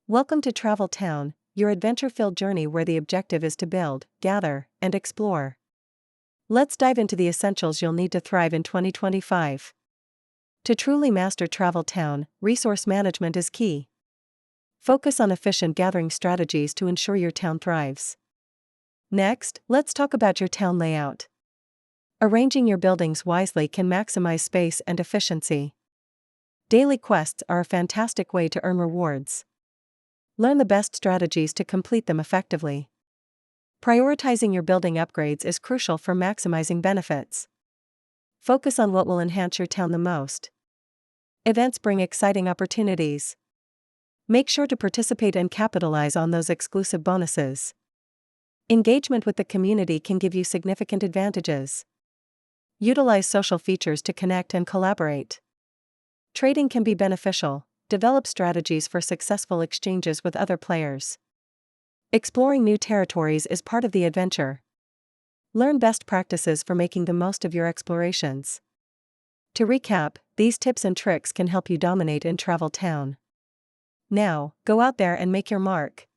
Welcome to Travel Town, your adventure-filled journey where the objective is to build, gather, and explore. Let's dive into the essentials you'll need to thrive in 2025. To truly master Travel Town, resource management is key. Focus on efficient gathering strategies to ensure your town thrives. Next, let's talk about your town layout. Arranging your buildings wisely can maximize space and efficiency. Daily quests are a fantastic way to earn rewards. Learn the best strategies to complete them effectively. Prioritizing your building upgrades is crucial for maximizing benefits. Focus on what will enhance your town the most. Events bring exciting opportunities. Make sure to participate and capitalize on those exclusive bonuses. Engagement with the community can give you significant advantages. Utilize social features to connect and collaborate. Trading can be beneficial. Develop strategies for successful exchanges with other players. Exploring new territories is part of the adventure. Learn best practices for making the most of your explorations. To recap, these tips and tricks can help you dominate in Travel Town. Now, go out there and make your mark.